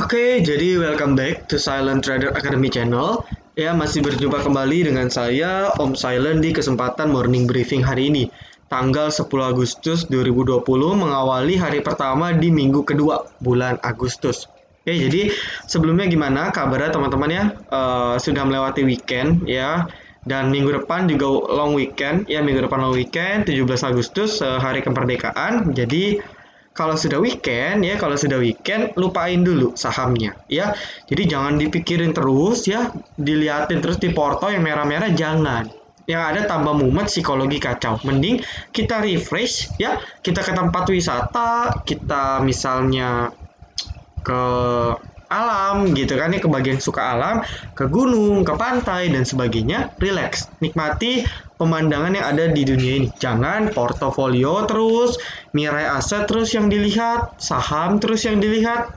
Oke, jadi welcome back to Silent Trader Academy channel. Ya, masih berjumpa kembali dengan saya, Om Silent, di kesempatan morning briefing hari ini, tanggal 10 Agustus 2020, mengawali hari pertama di minggu kedua bulan Agustus. Oke, jadi sebelumnya gimana kabarnya teman-teman ya? Sudah melewati weekend ya, dan minggu depan juga long weekend ya, minggu depan long weekend 17 Agustus, hari kemerdekaan. Jadi kalau sudah weekend lupain dulu sahamnya ya. Jadi jangan dipikirin terus ya, diliatin terus di porto yang merah-merah, jangan. Yang ada tambah mumet, psikologi kacau. Mending kita refresh ya, kita ke tempat wisata, kita misalnya ke alam gitu kan ya, ke bagian suka alam, ke gunung, ke pantai dan sebagainya, relax, nikmati pemandangan yang ada di dunia ini. Jangan portofolio terus, mirai aset terus yang dilihat, saham terus yang dilihat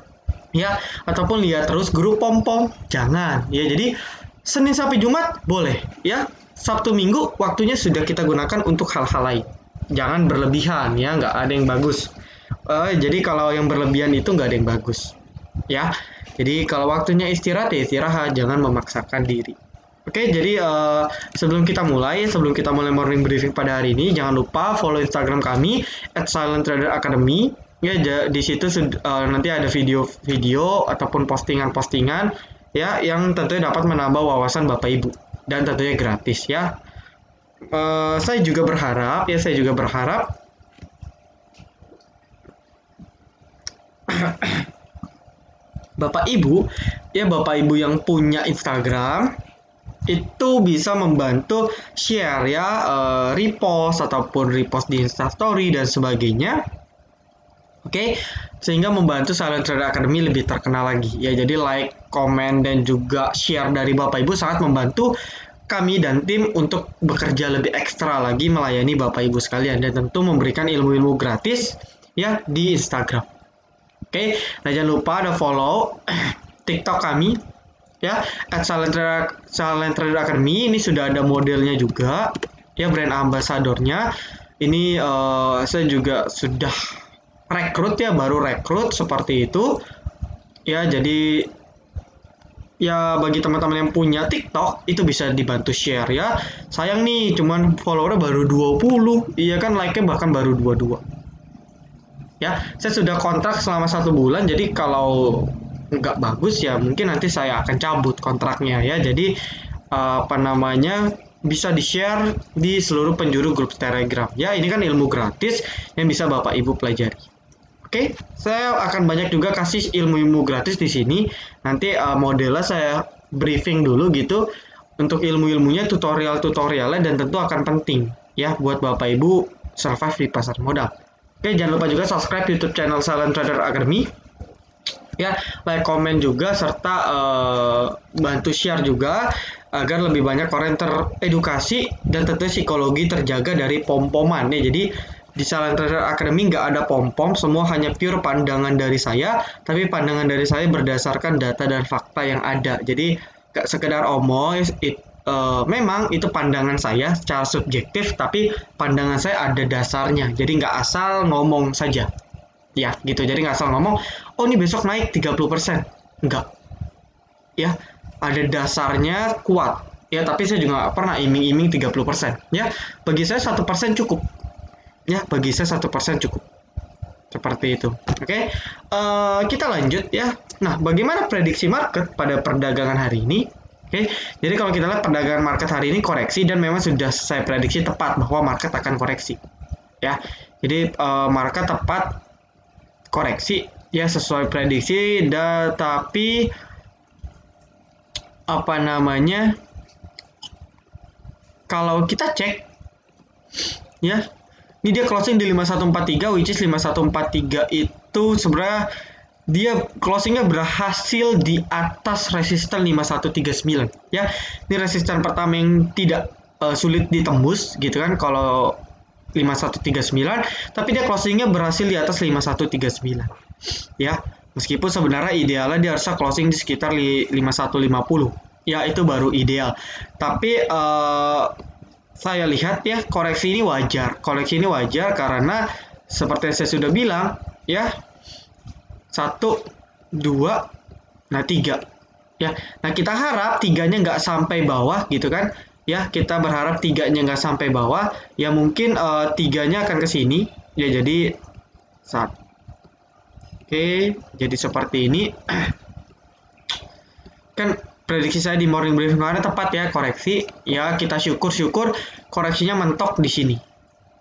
ya, ataupun lihat terus grup pom-pom, jangan ya. Jadi Senin sampai Jumat boleh ya, Sabtu Minggu waktunya sudah kita gunakan untuk hal-hal lain, jangan berlebihan ya, nggak ada yang bagus. Jadi kalau yang berlebihan itu nggak ada yang bagus ya. Jadi kalau waktunya istirahat ya istirahat, jangan memaksakan diri. Oke, jadi sebelum kita mulai morning briefing pada hari ini, jangan lupa follow Instagram kami @silenttraderacademy. Ya, di situ nanti ada video-video ataupun postingan-postingan ya, yang tentunya dapat menambah wawasan Bapak Ibu dan tentunya gratis ya. Saya juga berharap Bapak Ibu yang punya Instagram itu bisa membantu share ya, repost ataupun repost di Instastory dan sebagainya. Oke, sehingga membantu Silent Trader Academy lebih terkenal lagi ya. Jadi like, komen dan juga share dari Bapak Ibu sangat membantu kami dan tim untuk bekerja lebih ekstra lagi melayani Bapak Ibu sekalian, dan tentu memberikan ilmu-ilmu gratis ya di Instagram. Oke, nah jangan lupa ada follow TikTok kami ya, @Silent Trader Academy. Ini sudah ada modelnya juga ya, brand ambasadornya. Ini saya juga sudah rekrut ya, baru rekrut seperti itu ya. Jadi ya bagi teman-teman yang punya TikTok itu bisa dibantu share ya. Sayang nih cuman followernya baru 20, iya kan, like-nya bahkan baru 22. Ya, saya sudah kontrak selama 1 bulan, jadi kalau nggak bagus ya mungkin nanti saya akan cabut kontraknya ya. Jadi bisa di-share di seluruh penjuru grup Telegram ya. Ini kan ilmu gratis yang bisa Bapak Ibu pelajari. Oke, saya akan banyak juga kasih ilmu-ilmu gratis di sini. Nanti modelnya saya briefing dulu gitu untuk ilmu-ilmunya, tutorialnya, dan tentu akan penting ya buat Bapak Ibu survive di pasar modal. Oke, jangan lupa juga subscribe YouTube channel Silent Trader Academy. Ya, like, komen juga, serta bantu share juga agar lebih banyak orang teredukasi dan tentu psikologi terjaga dari pom-poman ya. Jadi di Silent Trader Academy nggak ada pom-pom, semua hanya pure pandangan dari saya, tapi pandangan dari saya berdasarkan data dan fakta yang ada. Jadi nggak sekedar omong, memang itu pandangan saya secara subjektif, tapi pandangan saya ada dasarnya. Jadi nggak asal ngomong saja ya gitu. Jadi nggak asal ngomong, oh ini besok naik 30%, enggak ya, ada dasarnya kuat ya. Tapi saya juga nggak pernah iming-iming 30% ya. Bagi saya 1% cukup ya, bagi saya 1% cukup, seperti itu. Oke, kita lanjut ya. Nah, bagaimana prediksi market pada perdagangan hari ini? Oke, jadi kalau kita lihat perdagangan market hari ini koreksi, dan memang sudah saya prediksi tepat bahwa market akan koreksi ya. Jadi market tepat koreksi ya, sesuai prediksi. Tapi kalau kita cek ya, ini dia closing di 5143, which is 5143 itu sebenarnya dia closingnya berhasil di atas resisten 5139 ya. Ini resisten pertama yang tidak sulit ditembus gitu kan kalau 5139, tapi dia closingnya berhasil di atas 5139 ya. Meskipun sebenarnya idealnya dia harusnya closing di sekitar 5150 ya, itu baru ideal. Tapi saya lihat ya, koreksi ini wajar karena seperti yang saya sudah bilang ya, 1, 2, Nah, 3. Ya, nah kita harap tiganya nggak sampai bawah gitu kan. Ya, kita berharap tiganya nggak sampai bawah. Ya mungkin tiganya akan ke sini. Ya, jadi saat. Oke, jadi seperti ini. Kan prediksi saya di morning briefing kemarin tepat ya, koreksi. Ya, kita syukur-syukur koreksinya mentok di sini.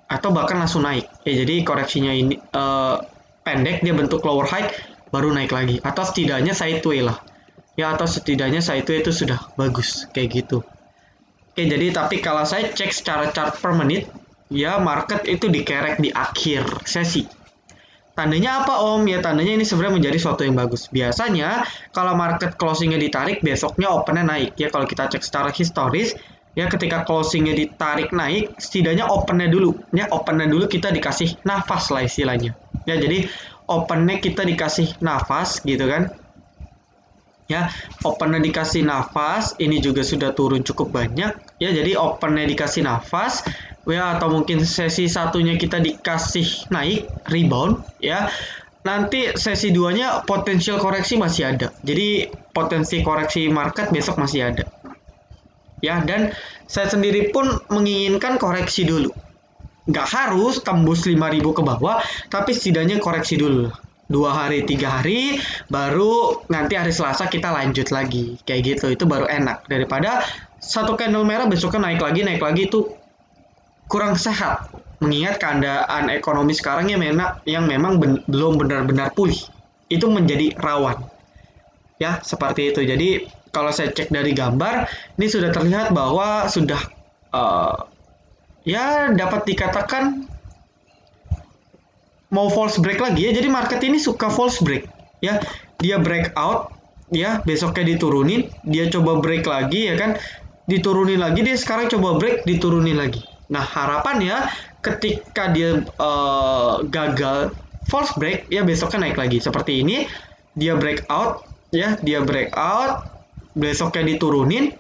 Atau bahkan langsung naik. Ya, jadi koreksinya ini pendek, dia bentuk lower high, baru naik lagi. Atau setidaknya sideway lah. Ya, atau setidaknya sideway itu sudah bagus. Kayak gitu. Oke, jadi tapi kalau saya cek secara chart per menit, ya market itu dikerek di akhir sesi. Tandanya apa Om? Ya tandanya ini sebenarnya menjadi suatu yang bagus. Biasanya kalau market closingnya ditarik, besoknya opennya naik. Ya kalau kita cek secara historis, ya ketika closingnya ditarik naik, setidaknya opennya dulu. Ya opennya dulu kita dikasih nafas lah istilahnya. Ya jadi opennya kita dikasih nafas gitu kan. Ya opennya dikasih nafas, ini juga sudah turun cukup banyak. Ya jadi opennya dikasih nafas, ya atau mungkin sesi satunya kita dikasih naik rebound ya, nanti sesi 2-nya potensial koreksi masih ada, jadi potensi koreksi market besok masih ada ya. Dan saya sendiri pun menginginkan koreksi dulu, nggak harus tembus 5.000 ke bawah, tapi setidaknya koreksi dulu 2 hari 3 hari, baru nanti hari Selasa kita lanjut lagi kayak gitu. Itu baru enak daripada satu candle merah besoknya naik lagi, itu kurang sehat, mengingat keadaan ekonomi sekarang yang memang belum benar-benar pulih, itu menjadi rawan ya, seperti itu. Jadi kalau saya cek dari gambar ini sudah terlihat bahwa sudah ya dapat dikatakan mau false break lagi ya. Jadi market ini suka false break ya, dia breakout ya, besoknya diturunin, dia coba break lagi ya kan, diturunin lagi, dia sekarang coba break, diturunin lagi. Nah harapannya ketika dia gagal false break ya, besoknya naik lagi seperti ini, dia breakout ya, dia breakout, besoknya diturunin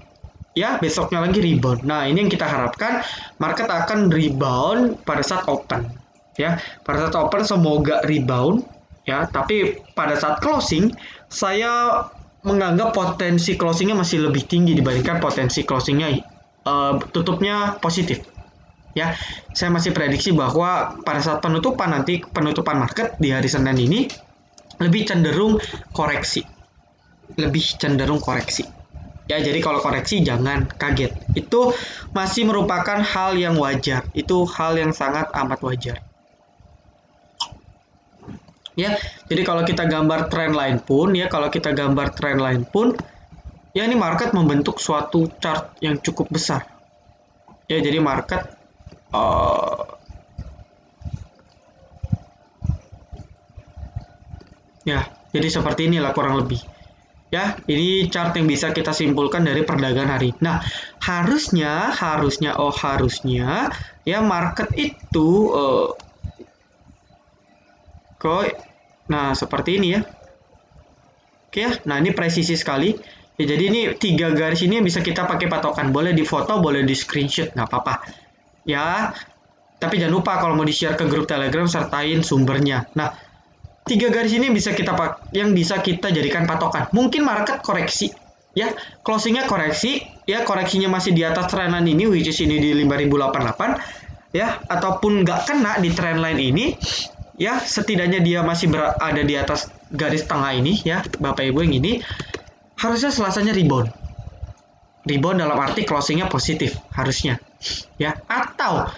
ya, besoknya lagi rebound. Nah ini yang kita harapkan, market akan rebound pada saat open ya, pada saat open semoga rebound ya, tapi pada saat closing saya menganggap potensi closingnya masih lebih tinggi dibandingkan potensi closingnya tutupnya positif ya. Saya masih prediksi bahwa pada saat penutupan nanti, penutupan market di hari Senin ini lebih cenderung koreksi, ya. Jadi kalau koreksi jangan kaget, itu masih merupakan hal yang wajar, itu hal yang sangat amat wajar ya. Jadi kalau kita gambar trend line pun ya, ini market membentuk suatu chart yang cukup besar ya. Jadi market ya, jadi seperti inilah kurang lebih ya. Ini chart yang bisa kita simpulkan dari perdagangan hari. Nah harusnya ya market itu nah seperti ini ya. Oke ya, nah ini presisi sekali ya. Jadi ini 3 garis ini yang bisa kita pakai patokan, boleh di foto, boleh di screenshot, nggak apa-apa ya. Tapi jangan lupa kalau mau di share ke grup Telegram sertain sumbernya. Nah 3 garis ini bisa yang bisa kita jadikan patokan. Mungkin market koreksi ya, closingnya koreksi ya, koreksinya masih di atas trendline ini, which is ini di 5088 ya, ataupun nggak kena di trendline ini ya, setidaknya dia masih berada di atas garis tengah ini ya Bapak Ibu. Yang ini harusnya Selasanya rebound dalam arti closingnya positif harusnya ya, atau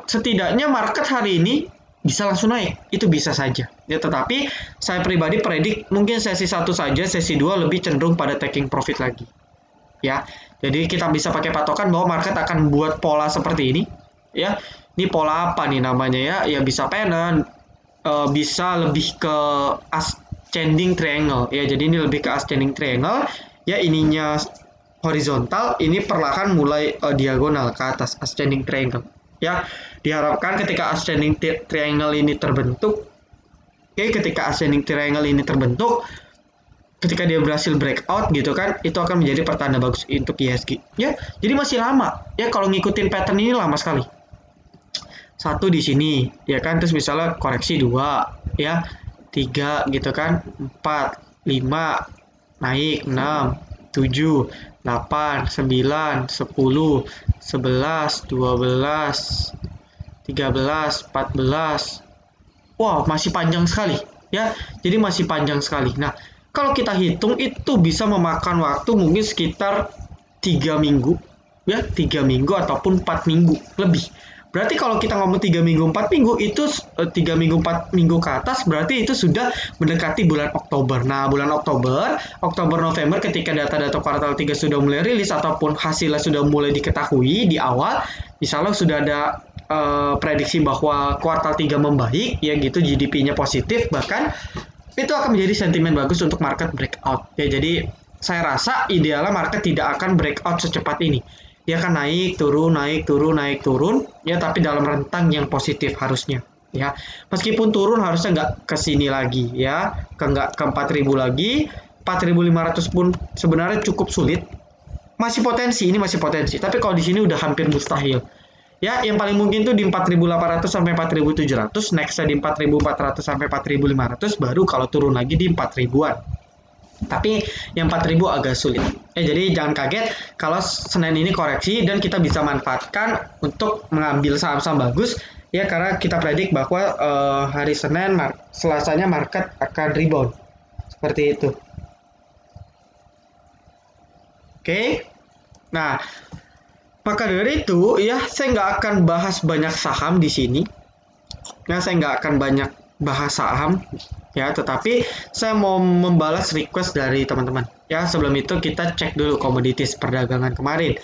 setidaknya market hari ini bisa langsung naik, itu bisa saja ya. Tetapi saya pribadi predik mungkin sesi 1 saja, sesi 2 lebih cenderung pada taking profit lagi ya. Jadi kita bisa pakai patokan bahwa market akan buat pola seperti ini ya. Ini pola apa nih namanya ya, ya bisa pennant, bisa lebih ke ascending triangle ya. Jadi ini lebih ke ascending triangle ya, ininya horizontal, ini perlahan mulai diagonal ke atas, ascending triangle ya. Diharapkan ketika ascending triangle ini terbentuk, ketika dia berhasil breakout gitu kan, itu akan menjadi pertanda bagus untuk IHSG ya. Jadi masih lama ya, kalau ngikutin pattern ini lama sekali. 1 di sini ya kan, terus misalnya koreksi 2 ya, 3 gitu kan, 4, 5 naik 6, 7, 8, 9, 10, 11, 12, 13, 14. Wow, masih panjang sekali ya. Jadi masih panjang sekali. Nah, kalau kita hitung itu bisa memakan waktu mungkin sekitar 3 minggu ya, 3 minggu ataupun 4 minggu lebih. Berarti kalau kita ngomong 3 minggu 4 minggu itu 3 minggu 4 minggu ke atas berarti itu sudah mendekati bulan Oktober. Nah, bulan Oktober November ketika data-data kuartal 3 sudah mulai rilis ataupun hasilnya sudah mulai diketahui di awal, misalnya sudah ada prediksi bahwa kuartal 3 membaik ya gitu, GDP-nya positif, bahkan itu akan menjadi sentimen bagus untuk market breakout ya. Jadi saya rasa idealnya market tidak akan breakout secepat ini. Dia akan naik turun ya, tapi dalam rentang yang positif harusnya ya. Meskipun turun harusnya nggak ke sini lagi ya, nggak ke 4.000 lagi. 4.500 pun sebenarnya cukup sulit. Masih potensi, ini masih potensi, tapi kalau di sini udah hampir mustahil. Ya, yang paling mungkin tuh di 4.800 sampai 4.700, nextnya di 4.400 sampai 4.500, baru kalau turun lagi di 4.000-an. Tapi yang 4.000 agak sulit. Jadi jangan kaget kalau Senin ini koreksi dan kita bisa manfaatkan untuk mengambil saham-saham bagus ya, karena kita predik bahwa hari Senin, Selasanya market akan rebound. Seperti itu. Oke. Nah, maka dari itu ya saya nggak akan bahas banyak saham di sini. Ya, saya nggak akan banyak bahas saham ya, tetapi saya mau membalas request dari teman-teman. Ya, sebelum itu kita cek dulu komoditis perdagangan kemarin.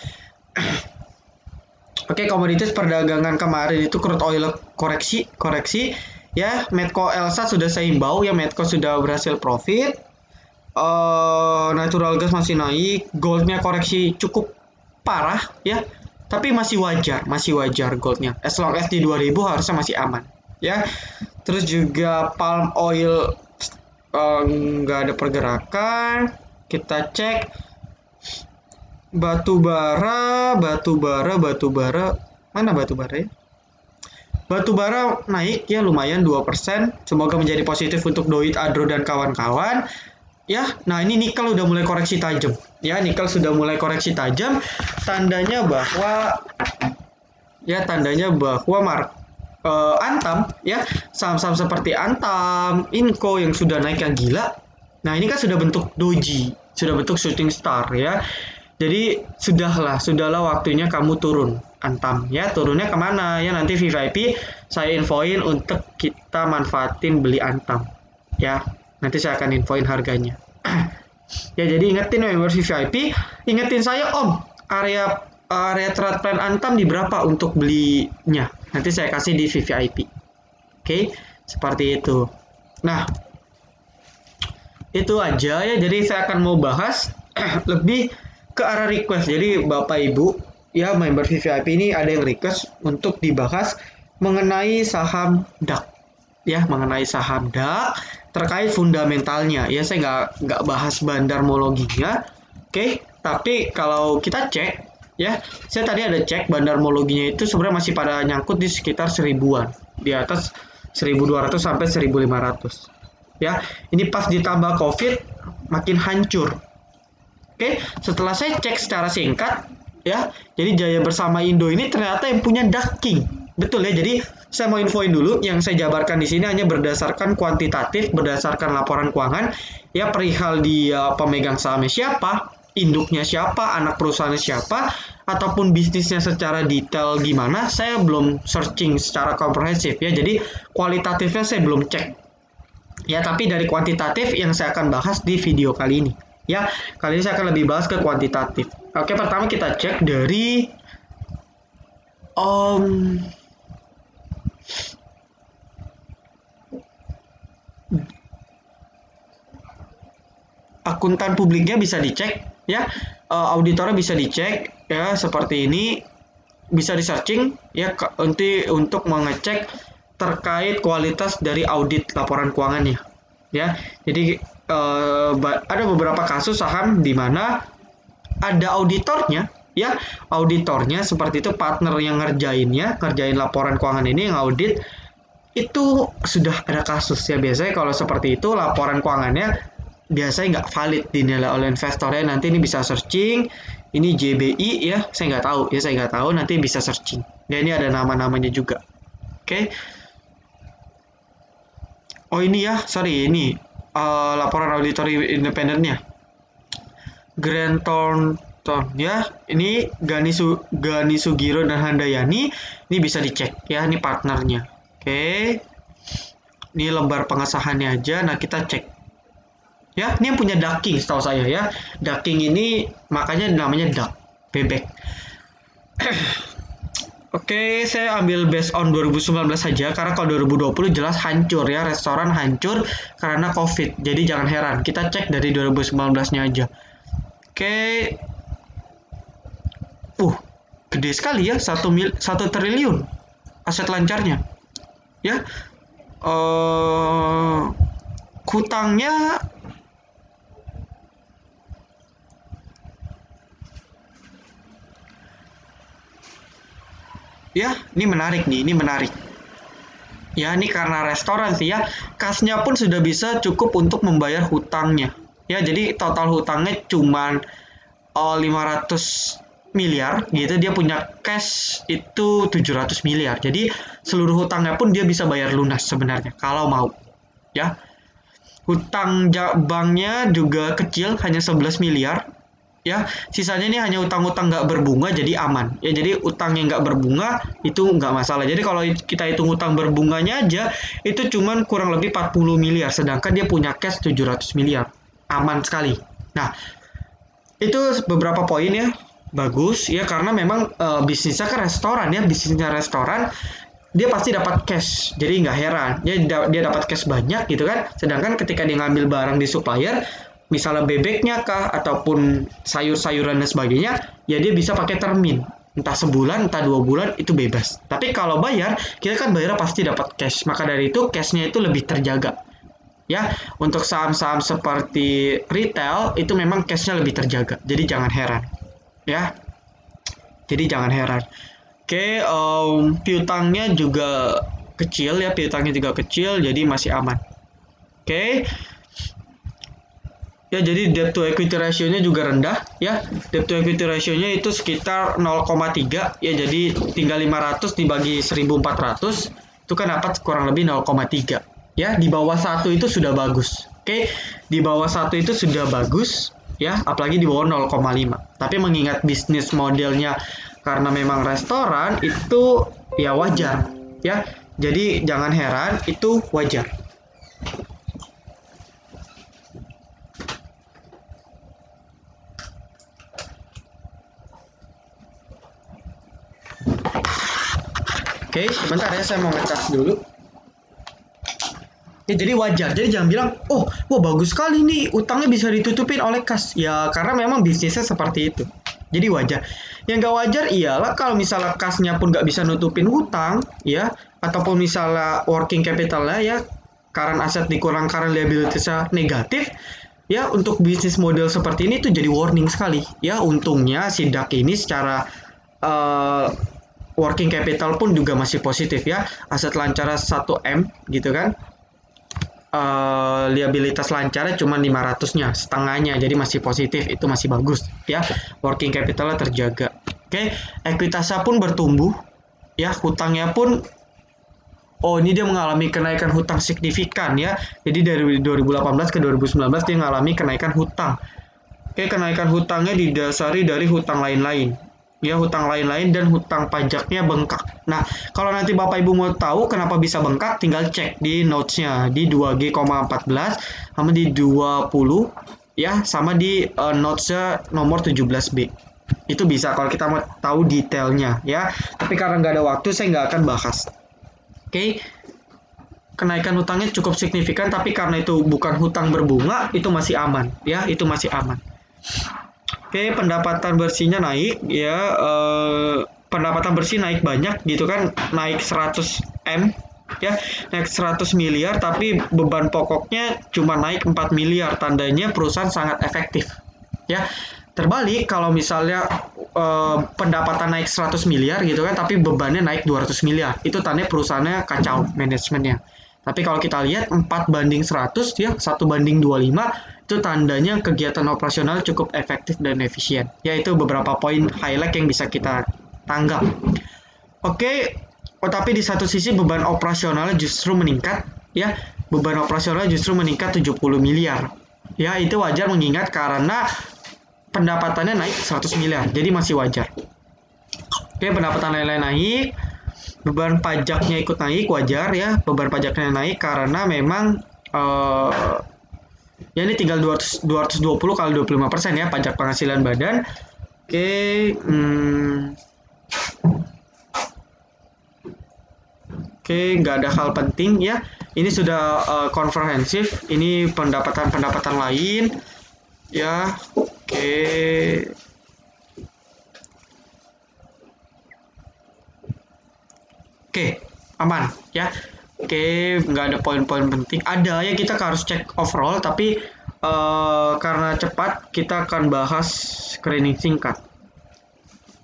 Oke, komoditis perdagangan kemarin itu crude oil koreksi ya. Medco Elsa sudah saya himbau ya, Medco sudah berhasil profit. Natural gas masih naik, goldnya koreksi cukup parah ya, tapi masih wajar goldnya. As long as di 2000 harusnya masih aman ya. Terus juga palm oil nggak ada pergerakan. Kita cek batu bara, mana batu bara ya? Batu bara naik ya lumayan 2%. Semoga menjadi positif untuk Doit, Adro dan kawan-kawan. Ya, nah ini nikel udah mulai koreksi tajam. Ya, nikel sudah mulai koreksi tajam. Tandanya bahwa Antam ya, saham-saham seperti Antam, Inco yang sudah naik yang gila. Nah, ini kan sudah bentuk doji, sudah bentuk shooting star ya. Jadi sudahlah waktunya kamu turun Antam ya. Turunnya kemana ya, nanti VVIP saya infoin untuk kita manfaatin beli Antam ya. Nanti saya akan infoin harganya. Ya, jadi ingetin member VVIP, ingetin saya Om, area trade plan Antam di berapa untuk belinya. Nanti saya kasih di VVIP. Oke, seperti itu. Nah, itu aja ya. Jadi saya akan mau bahas lebih ke arah request. Jadi Bapak Ibu ya, member VVIP ini ada yang request untuk dibahas mengenai saham DAX ya, mengenai saham DAX terkait fundamentalnya ya. Saya nggak bahas bandarmologinya, oke. Tapi kalau kita cek ya, saya tadi ada cek bandarmologinya itu sebenarnya masih pada nyangkut di sekitar 1000-an, di atas 1200 sampai 1500 ya. Ini pas ditambah COVID makin hancur. Oke, setelah saya cek secara singkat ya, jadi Jaya Bersama Indo ini ternyata yang punya DAX. Betul ya. Jadi saya mau infoin dulu, yang saya jabarkan di sini hanya berdasarkan kuantitatif, berdasarkan laporan keuangan ya, perihal dia pemegang sahamnya siapa, induknya siapa, anak perusahaannya siapa, ataupun bisnisnya secara detail gimana, saya belum searching secara komprehensif ya. Jadi kualitatifnya saya belum cek ya, tapi dari kuantitatif yang saya akan bahas di video kali ini ya. Kali ini saya akan lebih bahas ke kuantitatif. Oke, pertama kita cek dari akuntan publiknya bisa dicek ya, auditornya bisa dicek ya, seperti ini bisa di searching ya, nanti untuk mengecek terkait kualitas dari audit laporan keuangannya ya. Jadi ada beberapa kasus saham di mana ada auditornya ya, auditornya seperti itu, partner yang ngerjain laporan keuangan ini, yang audit itu sudah ada kasus ya. Biasanya kalau seperti itu laporan keuangannya biasanya nggak valid dinilai oleh investornya. Nanti ini bisa searching, ini JBI ya, saya nggak tahu, nanti bisa searching. Dan ini ada nama-namanya juga. Oke. Oh ini ya, sorry, ini laporan auditor independennya. Grant Thornton ya, ini Gani Sugiro dan Handayani, ini bisa dicek ya, ini partnernya. Oke. Ini lembar pengesahannya aja, nah kita cek. Ya, ini yang punya ducking setahu saya ya. Ducking ini makanya namanya duck, bebek. Oke, saya ambil based on 2019 saja karena kalau 2020 jelas hancur ya, restoran hancur karena COVID. Jadi jangan heran, kita cek dari 2019-nya aja. Oke. Gede sekali ya, 1 triliun aset lancarnya. Ya. Hutangnya ya, ini menarik nih, ini menarik. Ya, ini karena restoran sih ya, kasnya pun sudah bisa cukup untuk membayar hutangnya. Ya, jadi total hutangnya cuman 500 miliar gitu, dia punya cash itu 700 miliar. Jadi seluruh hutangnya pun dia bisa bayar lunas sebenarnya kalau mau. Ya. Hutang banknya juga kecil, hanya 11 miliar. Ya, sisanya ini hanya utang-utang nggak berbunga, jadi aman. Ya, jadi utang yang nggak berbunga itu nggak masalah. Jadi kalau kita hitung utang berbunganya aja, itu cuman kurang lebih 40 miliar. Sedangkan dia punya cash 700 miliar. Aman sekali. Nah, itu beberapa poin ya. Bagus, ya karena memang bisnisnya kan restoran ya. Bisnisnya restoran, dia pasti dapat cash. Jadi nggak heran. Dia dapat cash banyak gitu kan. Sedangkan ketika dia ngambil barang di supplier, misalnya bebeknya kah ataupun sayur-sayuran dan sebagainya, ya dia bisa pakai termin, entah sebulan entah 2 bulan itu bebas. Tapi kalau bayar, kita kan bayar pasti dapat cash, maka dari itu cashnya itu lebih terjaga ya. Untuk saham-saham seperti retail itu memang cashnya lebih terjaga, jadi jangan heran ya, jadi jangan heran. Oke, piutangnya juga kecil ya, piutangnya juga kecil, jadi masih aman. Oke. Ya, jadi debt to equity ratio-nya juga rendah ya. Debt to equity ratio-nya itu sekitar 0,3 ya. Jadi tinggal 500 dibagi 1400 itu kan dapat kurang lebih 0,3 ya. Di bawah 1 itu sudah bagus. Oke, di bawah 1 itu sudah bagus ya, apalagi di bawah 0,5. Tapi mengingat bisnis modelnya karena memang restoran itu ya wajar ya. Jadi jangan heran, itu wajar. Oke, sebentar ya, saya mau ngecas dulu. Ya, jadi wajar. Jadi jangan bilang, oh, wah bagus sekali nih, utangnya bisa ditutupin oleh kas. Ya, karena memang bisnisnya seperti itu. Jadi wajar. Yang nggak wajar ialah kalau misalnya kasnya pun nggak bisa nutupin hutang, ya, ataupun misalnya working capital-nya ya, current asset dikurang current liabilities-nya negatif, ya untuk bisnis model seperti ini itu jadi warning sekali. Ya, untungnya si DAC ini secara working capital pun juga masih positif ya, aset lancarnya 1M gitu kan, liabilitas lancarnya cuma 500-nya, setengahnya, jadi masih positif, itu masih bagus ya, working capitalnya terjaga. Oke, ekuitasnya pun bertumbuh ya, hutangnya pun ini dia mengalami kenaikan hutang signifikan ya, jadi dari 2018 ke 2019 dia mengalami kenaikan hutang. Oke, kenaikan hutangnya didasari dari hutang lain-lain ya, hutang lain-lain dan hutang pajaknya bengkak. Nah, kalau nanti Bapak Ibu mau tahu kenapa bisa bengkak, tinggal cek di notes-nya di 2G,14 sama di 20 ya, sama di notes-nya nomor 17B. Itu bisa kalau kita mau tahu detailnya ya. Tapi karena nggak ada waktu, saya nggak akan bahas. Oke. Kenaikan hutangnya cukup signifikan, tapi karena itu bukan hutang berbunga, itu masih aman ya, itu masih aman. Oke, pendapatan bersihnya naik ya, pendapatan bersih naik banyak gitu kan, naik 100M ya, naik 100 miliar, tapi beban pokoknya cuma naik 4 miliar, tandanya perusahaan sangat efektif ya. Terbalik kalau misalnya pendapatan naik 100 miliar gitu kan, tapi bebannya naik 200 miliar, itu tandanya perusahaannya kacau manajemennya. Tapi kalau kita lihat 4:100 ya, 1:25 itu tandanya kegiatan operasional cukup efektif dan efisien. Yaitu beberapa poin highlight yang bisa kita tanggap. Oke, tapi di satu sisi beban operasional justru meningkat ya. Beban operasional justru meningkat 70 miliar. Ya, itu wajar mengingat karena pendapatannya naik 100 miliar. Jadi masih wajar. Oke, pendapatan lain-lain naik. Beban pajaknya ikut naik, wajar ya. Beban pajaknya naik karena memang ya ini tinggal 220 kali 25% ya pajak penghasilan badan. Oke, nggak ada hal penting ya. Ini sudah komprehensif. Ini pendapatan lain ya. Oke, aman ya. Oke, nggak ada poin-poin penting. Ada ya, kita harus cek overall, tapi karena cepat kita akan bahas screening singkat.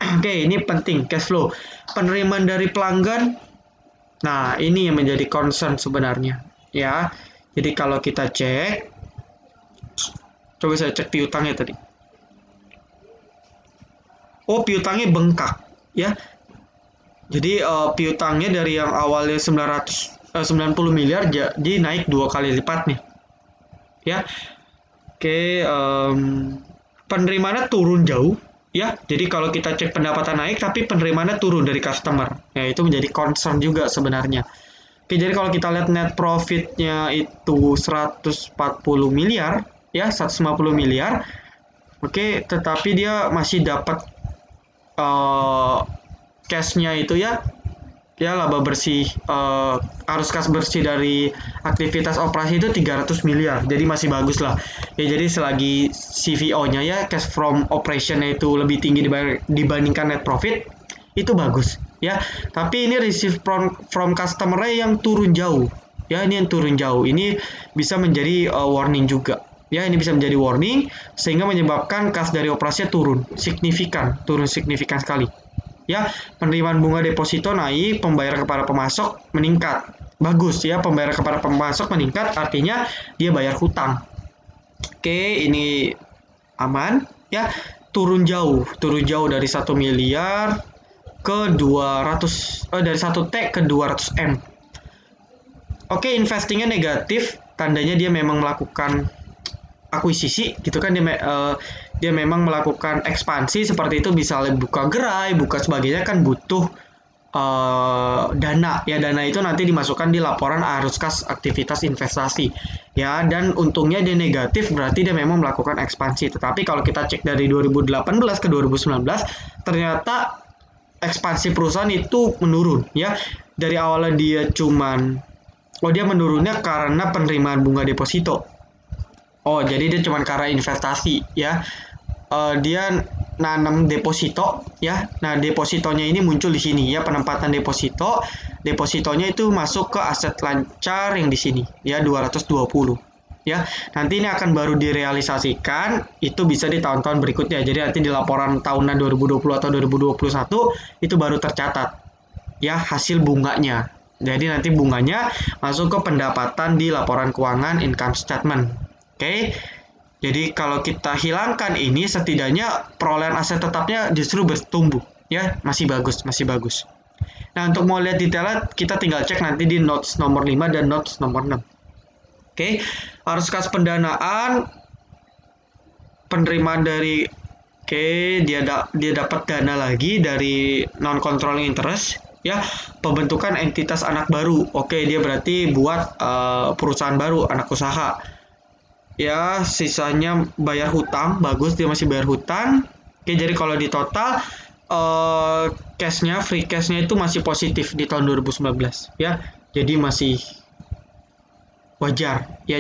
Oke, ini penting, cash flow. Penerimaan dari pelanggan. Nah, ini yang menjadi concern sebenarnya ya. Jadi kalau kita cek, coba saya cek piutangnya tadi. Oh, piutangnya bengkak ya. Jadi piutangnya dari yang awalnya 90 miliar jadi naik 2 kali lipat nih. Ya. Oke, penerimaannya turun jauh ya. Jadi kalau kita cek pendapatan naik tapi penerimaannya turun dari customer. Ya, itu menjadi concern juga sebenarnya. Oke, jadi kalau kita lihat net profitnya itu 140 miliar ya, 150 miliar. Oke, tetapi dia masih dapat cash-nya itu ya laba bersih, arus kas bersih dari aktivitas operasi itu 300 miliar. Jadi masih bagus lah. Ya, jadi selagi CFO-nya ya, cash from operation-nya itu lebih tinggi dibandingkan net profit, itu bagus ya. Tapi ini receive from customer-nya yang turun jauh. Ya, ini yang turun jauh. Ini bisa menjadi warning juga. Ya, ini bisa menjadi warning sehingga menyebabkan kas dari operasinya turun signifikan sekali. Ya, penerimaan bunga deposito naik, pembayaran kepada pemasok meningkat. Bagus ya, pembayaran kepada pemasok meningkat, artinya dia bayar hutang. Oke, ini aman ya. Turun jauh dari 1 miliar ke 200 dari 1 T ke 200 M. Oke, investingnya negatif, tandanya dia memang melakukan akuisisi gitu kan, dia memang melakukan ekspansi seperti itu, misalnya buka gerai, buka sebagainya kan butuh dana ya. Dana itu nanti dimasukkan di laporan arus kas aktivitas investasi ya, dan untungnya dia negatif, berarti dia memang melakukan ekspansi. Tetapi kalau kita cek dari 2018 ke 2019 ternyata ekspansi perusahaan itu menurun ya. Dari awalnya dia dia menurunnya karena penerimaan bunga deposito. Oh, jadi dia cuma karena investasi ya. Dia nanam deposito ya. Nah, depositonya ini muncul di sini ya, penempatan deposito. Depositonya itu masuk ke aset lancar yang di sini ya, 220 ya. Nanti ini akan baru direalisasikan, itu bisa di tahun-tahun berikutnya. Jadi nanti di laporan tahunan 2020 atau 2021 itu baru tercatat ya hasil bunganya. Jadi nanti bunganya masuk ke pendapatan di laporan keuangan income statement. Oke, jadi kalau kita hilangkan ini, setidaknya perolehan aset tetapnya justru bertumbuh, ya, masih bagus. Nah, untuk mau lihat detailnya, kita tinggal cek nanti di notes nomor 5 dan notes nomor 6. Oke, arus kas pendanaan, penerimaan dari, dia dapat dana lagi dari non controlling interest, ya, pembentukan entitas anak baru. Oke, dia berarti buat perusahaan baru, anak usaha. Ya, sisanya bayar hutang, bagus, dia masih bayar hutang. Oke, jadi kalau di total free cashnya itu masih positif di tahun 2019 ya. Jadi masih wajar ya,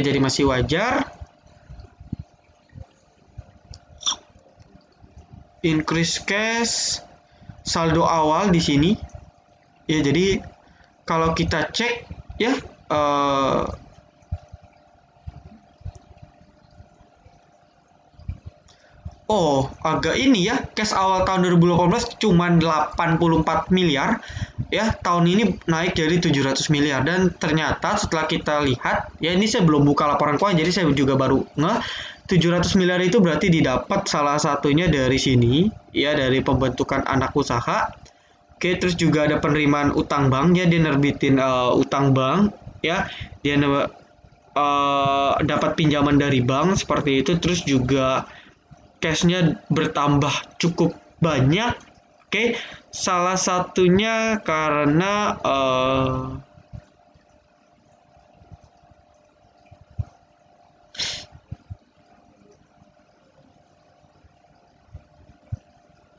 Increase cash, saldo awal di sini. Ya, jadi kalau kita cek ya, agak ini ya, cash awal tahun 2018 cuma 84 miliar. ya tahun ini naik jadi 700 miliar, dan ternyata setelah kita lihat ya, ini saya belum buka laporan keuangan jadi saya juga baru 700 miliar itu berarti didapat salah satunya dari sini ya, dari pembentukan anak usaha. Oke, terus juga ada penerimaan utang bank ya, dia nerbitin utang bank ya, dia dapat pinjaman dari bank seperti itu, terus juga cashnya bertambah cukup banyak. Oke, salah satunya karena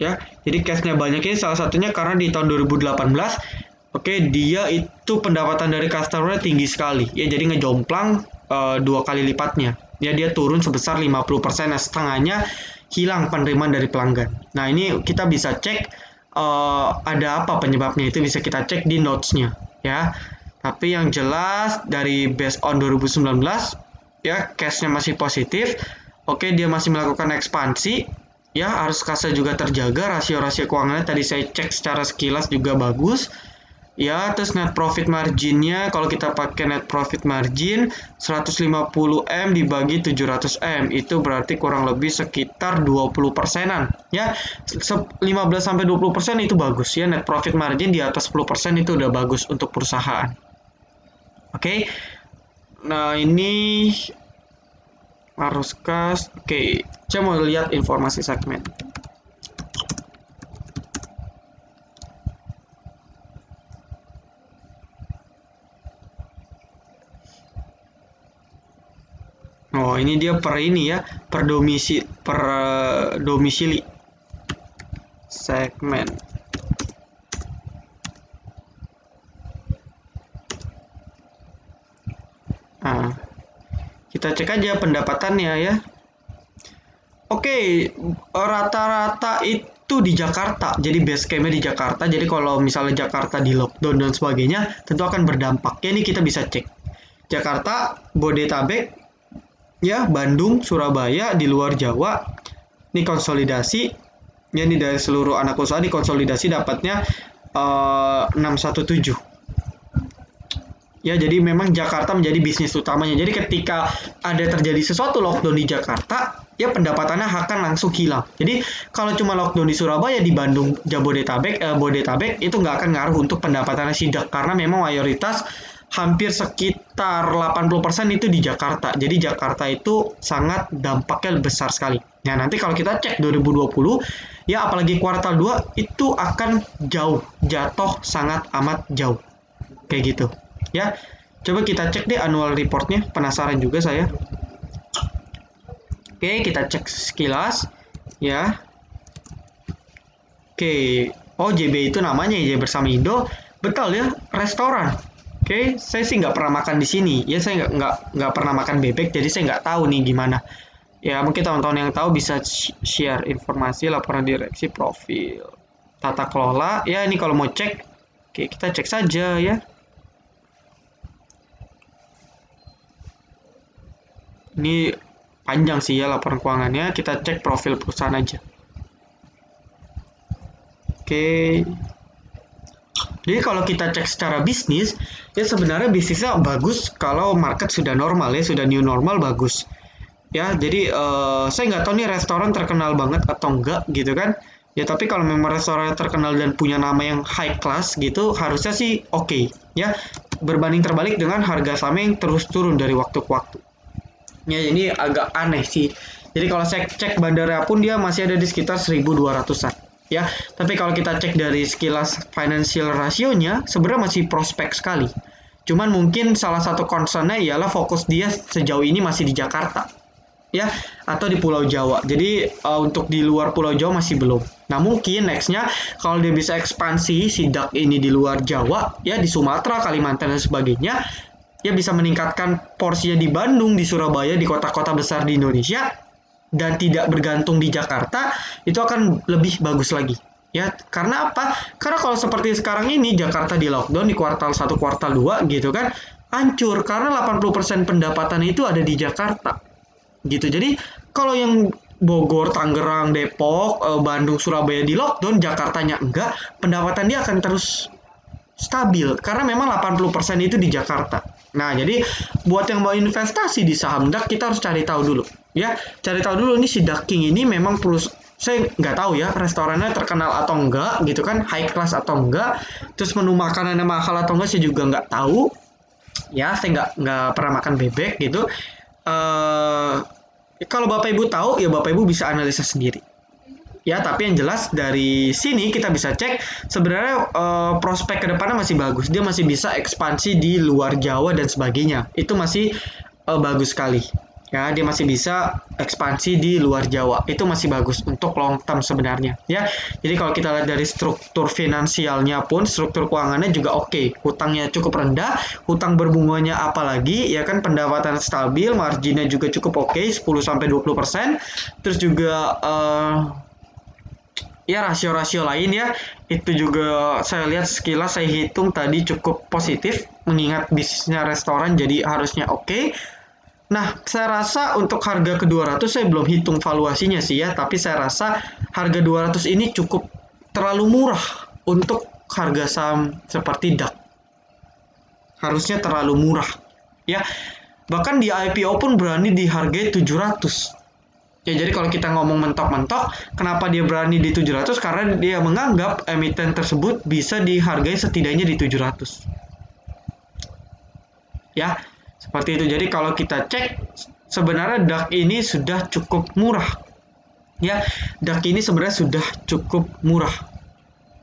ya, jadi cashnya banyak ini salah satunya karena di tahun 2018, oke, dia itu pendapatan dari customer tinggi sekali ya, jadi ngejomplang 2 kali lipatnya ya, dia turun sebesar 50%, nah setengahnya hilang penerimaan dari pelanggan. Nah ini kita bisa cek ada apa penyebabnya, itu bisa kita cek di notes-nya ya. Tapi yang jelas dari based on 2019 ya, cash-nya masih positif. Oke, dia masih melakukan ekspansi ya, arus kasa juga terjaga, rasio-rasio keuangannya tadi saya cek secara sekilas juga bagus ya. Terus net profit marginnya, kalau kita pakai net profit margin 150M dibagi 700M itu berarti kurang lebih sekitar 20%-an ya. 15-20% itu bagus ya, net profit margin di atas 10% itu udah bagus untuk perusahaan. Oke, nah ini arus kas. Oke, saya mau lihat informasi segmen. Oh, ini dia per ini ya, per domisili segmen. Nah, kita cek aja pendapatannya ya. Oke, rata-rata itu di Jakarta. Jadi base camp-nya di Jakarta. Jadi kalau misalnya Jakarta di lockdown dan sebagainya, tentu akan berdampak. Ya, ini kita bisa cek. Jakarta, Bodetabek, ya, Bandung, Surabaya, di luar Jawa. Ini konsolidasi. Ya, ini dari seluruh anak usaha dikonsolidasi dapatnya 617. Ya, jadi memang Jakarta menjadi bisnis utamanya. Jadi ketika ada terjadi sesuatu lockdown di Jakarta, ya pendapatannya akan langsung hilang. Jadi kalau cuma lockdown di Surabaya, di Bandung, Bodetabek itu nggak akan ngaruh untuk pendapatannya sidak, karena memang mayoritas hampir sekitar 80% itu di Jakarta. Jadi Jakarta itu sangat dampaknya besar sekali. Nah, nanti kalau kita cek 2020, ya apalagi kuartal 2 itu akan jatuh sangat amat jauh. Kayak gitu. Ya, coba kita cek deh annual reportnya, penasaran juga saya. Oke, kita cek sekilas ya. Oke, oh JB itu namanya ya, bersama Indo, betul ya, restoran. Oke, saya sih nggak pernah makan di sini ya, saya nggak pernah makan bebek, jadi saya nggak tahu nih gimana ya. Mungkin teman-teman yang tahu bisa share informasi, laporan direksi, profil, tata kelola ya. Ini kalau mau cek, oke, kita cek saja ya. Ini panjang sih ya laporan keuangannya, kita cek profil perusahaan aja. Oke. Jadi kalau kita cek secara bisnis, ya sebenarnya bisnisnya bagus kalau market sudah normal ya, sudah new normal, bagus. Ya, jadi saya nggak tahu nih restoran terkenal banget atau enggak gitu kan. Ya, tapi kalau memang restoran terkenal dan punya nama yang high class gitu, harusnya sih oke, ya. Berbanding terbalik dengan harga saham yang terus turun dari waktu ke waktu. Ya, ini agak aneh sih. Jadi kalau saya cek bandara pun dia masih ada di sekitar 1.200-an. Ya, tapi kalau kita cek dari sekilas financial rasionya, sebenarnya masih prospek sekali. Cuman mungkin salah satu concernnya ialah fokus dia sejauh ini masih di Jakarta, ya, atau di Pulau Jawa. Jadi untuk di luar Pulau Jawa masih belum. Nah, mungkin nextnya kalau dia bisa ekspansi sidak ini di luar Jawa, ya di Sumatera, Kalimantan dan sebagainya, ya bisa meningkatkan porsinya di Bandung, di Surabaya, di kota-kota besar di Indonesia, dan tidak bergantung di Jakarta, itu akan lebih bagus lagi. Ya, karena apa? Karena kalau seperti sekarang ini Jakarta di lockdown di kuartal 1, kuartal 2 gitu kan, hancur karena 80% pendapatan itu ada di Jakarta. Gitu. Jadi, kalau yang Bogor, Tangerang, Depok, Bandung, Surabaya di lockdown, Jakartanya enggak, pendapatan dia akan terus stabil karena memang 80% itu di Jakarta. Nah, jadi buat yang mau investasi di saham DAX kita harus cari tahu dulu ya. Cari tahu dulu nih si DAX King ini memang saya nggak tahu ya restorannya terkenal atau enggak gitu kan, high class atau enggak, terus menu makanannya mahal atau enggak saya juga nggak tahu ya, saya nggak pernah makan bebek gitu. Kalau Bapak Ibu tahu ya Bapak Ibu bisa analisa sendiri ya, tapi yang jelas dari sini kita bisa cek sebenarnya prospek kedepannya masih bagus, dia masih bisa ekspansi di luar Jawa dan sebagainya, itu masih bagus sekali ya, dia masih bisa ekspansi di luar Jawa, itu masih bagus untuk long term sebenarnya ya. Jadi kalau kita lihat dari struktur finansialnya pun, struktur keuangannya juga oke, hutangnya cukup rendah, hutang berbunganya apalagi ya kan, pendapatan stabil, marginnya juga cukup oke, 10-20%, terus juga ya rasio-rasio lain ya, itu juga saya lihat sekilas, saya hitung tadi cukup positif mengingat bisnisnya restoran, jadi harusnya oke. Nah, saya rasa untuk harga ke 200 saya belum hitung valuasinya sih ya, tapi saya rasa harga 200 ini cukup terlalu murah untuk harga saham seperti DAX. Harusnya terlalu murah ya. Bahkan di IPO pun berani dihargai 700. Ya, jadi kalau kita ngomong mentok-mentok, kenapa dia berani di 700? Karena dia menganggap emiten tersebut bisa dihargai setidaknya di 700. Ya, seperti itu. Jadi kalau kita cek, sebenarnya DAX ini sudah cukup murah. Ya, DAX ini sebenarnya sudah cukup murah.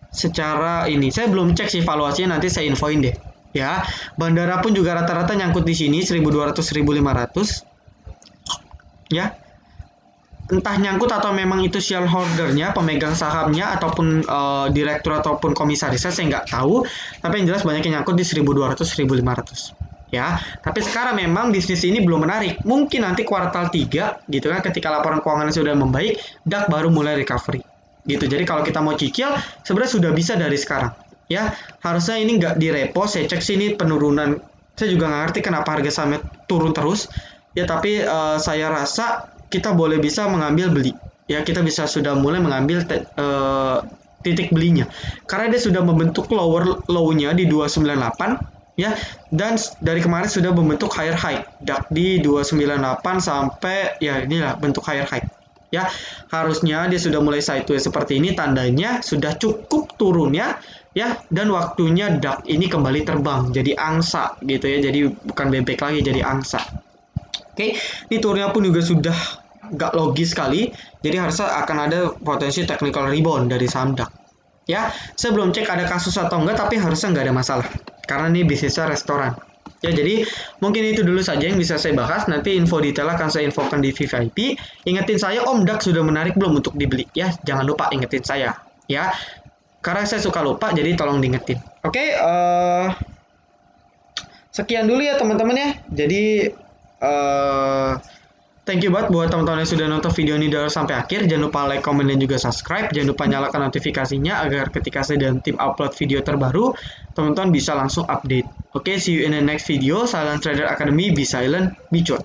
Secara ini, saya belum cek sih valuasinya, nanti saya infoin deh. Ya, Bandara pun juga rata-rata nyangkut di sini 1.200-1.500. Ya. Entah nyangkut atau memang itu shareholdernya, pemegang sahamnya, ataupun direktur ataupun komisarisnya, saya nggak tahu. Tapi yang jelas banyak yang nyangkut di 1.200-1.500 ya. Tapi sekarang memang bisnis ini belum menarik. Mungkin nanti kuartal 3 gitu kan, ketika laporan keuangan sudah membaik, DAX baru mulai recovery gitu. Jadi kalau kita mau cicil sebenarnya sudah bisa dari sekarang ya. Harusnya ini nggak direpo, saya cek sini penurunan, saya juga nggak ngerti kenapa harga sahamnya turun terus ya, tapi saya rasa kita boleh bisa mengambil beli ya, kita bisa sudah mulai mengambil titik belinya karena dia sudah membentuk lower low-nya di 298 ya, dan dari kemarin sudah membentuk higher high DAX di 298 sampai ya inilah bentuk higher high ya. Harusnya dia sudah mulai sideways seperti ini, tandanya sudah cukup turunnya ya, dan waktunya DAX ini kembali terbang jadi angsa gitu ya, jadi bukan bebek lagi, jadi angsa. Oke, ini turunnya pun juga sudah nggak logis sekali, jadi harusnya akan ada potensi technical rebound dari saham DAX. Ya, saya belum cek ada kasus atau enggak, tapi harusnya nggak ada masalah, karena ini bisnisnya restoran. Ya, jadi mungkin itu dulu saja yang bisa saya bahas, nanti info detail akan saya infokan di VVIP. Ingetin saya, Om DAX sudah menarik belum untuk dibeli? Ya, jangan lupa ingetin saya. Ya, karena saya suka lupa, jadi tolong diingetin. Oke, sekian dulu ya teman-teman ya. Jadi thank you banget buat teman-teman yang sudah nonton video ini dari sampai akhir. Jangan lupa like, comment, dan juga subscribe. Jangan lupa nyalakan notifikasinya agar ketika saya dan tim upload video terbaru, teman-teman bisa langsung update. Oke, see you in the next video. Silent Trader Academy, be silent, be cuan.